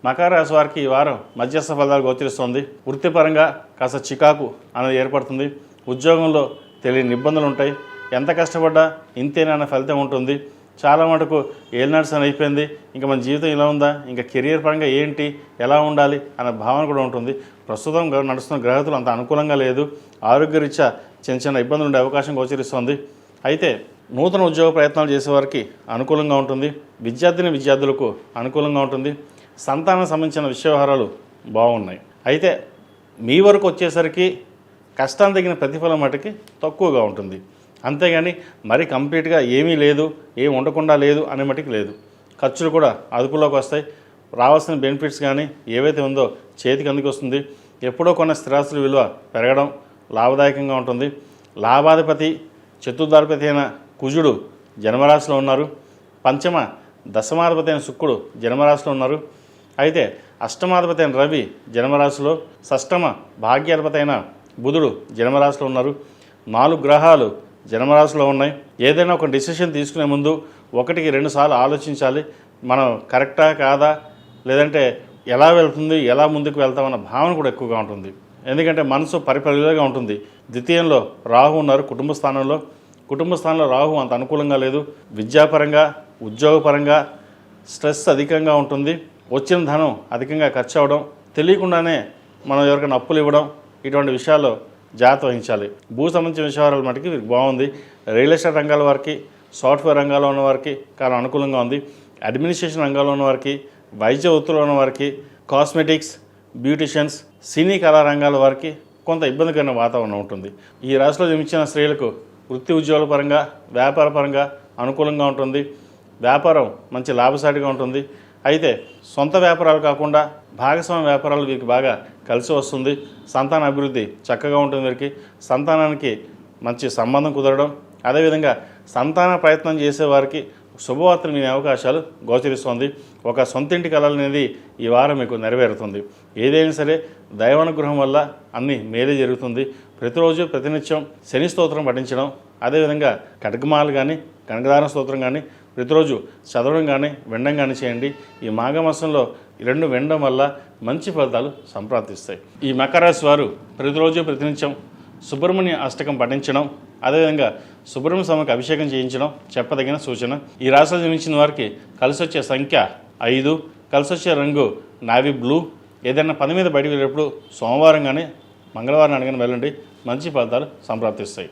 మకర రాశి వారికి ఈ వారం మధ్యస్థ ఫలితాలు గోచరిస్తుంది. వృత్తిపరంగా కాస్త చికాకు అనేది ఏర్పడుతుంది. ఉద్యోగంలో తెలియని ఇబ్బందులు ఉంటాయి. ఎంత కష్టపడ్డా ఇంతేనన్న ఫలితం ఉంటుంది. చాలా మటుకు ఏలినాడ్సన్ అయిపోయింది, ఇంకా మన జీవితం ఇలా ఉందా, ఇంకా కెరియర్ పరంగా ఏంటి, ఎలా ఉండాలి అన్న భావన కూడా ఉంటుంది. ప్రస్తుతం నడుస్తున్న గ్రహతులు అంత అనుకూలంగా లేదు. ఆరోగ్యరీత్యా చిన్న చిన్న ఇబ్బందులు ఉండే అవకాశం గోచరిస్తుంది. అయితే నూతన ఉద్యోగ ప్రయత్నాలు చేసేవారికి అనుకూలంగా ఉంటుంది. విద్యార్థులకు అనుకూలంగా ఉంటుంది. సంతానం సంబంధించిన వ్యవహారాలు బాగున్నాయి. అయితే మీ వరకు వచ్చేసరికి కష్టానికి తగిన ప్రతిఫలం మటుకి తక్కువగా ఉంటుంది. అంతేగాని మరి కంప్లీట్గా ఏమీ లేదు, ఏం ఉండకుండా లేదు అనే మటుకు లేదు. ఖర్చులు కూడా అదుపులోకి వస్తాయి. రావాల్సిన బెనిఫిట్స్ కానీ ఏవైతే ఉందో చేతికి అందుకు వస్తుంది. ఎప్పుడో కొన్న స్థిరాస్తుల విలువ పెరగడం లాభదాయకంగా ఉంటుంది. లాభాధిపతి చతుర్థాధిపతి అయిన కుజుడు జన్మరాశిలో ఉన్నారు. పంచమ దశమాధిపతి అయిన శుక్రుడు జన్మరాశిలో ఉన్నారు. అయితే అష్టమాధిపతి అయిన రవి జన్మరాశిలో, షష్టమ భాగ్యాధిపతి అయిన బుధుడు జన్మరాశిలో ఉన్నారు. 4 గ్రహాలు జన్మరాశిలో ఉన్నాయి. ఏదైనా ఒక డిసిషన్ తీసుకునే ముందు 1-2 సార్లు ఆలోచించాలి. మనం కరెక్టా కాదా, లేదంటే ఎలా వెళ్తుంది, ఎలా ముందుకు వెళ్తామన్న భావన కూడా ఎక్కువగా ఉంటుంది. ఎందుకంటే మనసు పరిపరిగా ఉంటుంది. ద్వితీయంలో రాహు ఉన్నారు కుటుంబ స్థానంలో రాహు అంత అనుకూలంగా లేదు. విద్యాపరంగా ఉద్యోగపరంగా స్ట్రెస్ అధికంగా ఉంటుంది. వచ్చిన ధనం అధికంగా ఖర్చు అవ్వడం, తెలియకుండానే మనం ఎవరికైనా అప్పులు ఇవ్వడం, ఇటువంటి విషయాల్లో జాగ్రత్త వహించాలి. భూ సంబంధించిన విషయాల మటుకు బాగుంది. రియల్ ఎస్టేట్ రంగాల వారికి, సాఫ్ట్వేర్ రంగాల్లో ఉన్న వారికి చాలా అనుకూలంగా ఉంది. అడ్మినిస్ట్రేషన్ రంగాల్లో ఉన్న వారికి, వైద్య వృత్తిలో ఉన్న వారికి, కాస్మెటిక్స్, బ్యూటిషియన్స్, సినీ కళా రంగాల వారికి కొంత ఇబ్బందికరమైన వాతావరణం ఉంటుంది. ఈ రాశిలో జన్మించిన స్త్రీలకు వృత్తి ఉద్యోగాల పరంగా, వ్యాపార పరంగా అనుకూలంగా ఉంటుంది. వ్యాపారం మంచి లాభసాటిగా ఉంటుంది. అయితే సొంత వ్యాపారాలు కాకుండా భాగస్వామ్య వ్యాపారాలు వీరికి బాగా కలిసి వస్తుంది. సంతాన అభివృద్ధి చక్కగా ఉంటుంది. వీరికి సంతానానికి మంచి సంబంధం కుదరడం, అదేవిధంగా సంతాన ప్రయత్నం చేసేవారికి శుభవార్తలు వినే అవకాశాలు గోచరిస్తుంది. ఒక సొంతింటి కళ అనేది ఈ వారం మీకు నెరవేరుతుంది. ఏదైనా సరే దైవానుగ్రహం వల్ల అన్నీ మేలే జరుగుతుంది. ప్రతిరోజు ప్రతినిత్యం శని స్తోత్రం పఠించడం, అదేవిధంగా ఖడ్గమాలు కానీ కనకదాన స్తోత్రం కానీ ప్రతిరోజు చదవడం కానీ వినడం కానీ చేయండి. ఈ మాఘమాసంలో 2 వినడం వల్ల మంచి ఫలితాలు సంప్రాప్తిస్తాయి. ఈ మకర రాశి వారు ప్రతిరోజు ప్రతినిత్యం సుబ్రహ్మణ్య అష్టకం పఠించడం, అదేవిధంగా సుబ్రహ్మణ్య స్వామికి అభిషేకం చేయించడం చెప్పదగిన సూచన. ఈ రాశిలో జన్మించిన వారికి కలిసి వచ్చే సంఖ్య 5, కలిసి వచ్చే రంగు నావీ బ్లూ. ఏదైనా పని మీద బయటకు వెళ్ళేటప్పుడు సోమవారం కానీ మంగళవారం అడగని వెళ్ళండి. మంచి ఫలితాలు సంప్రాప్తిస్తాయి.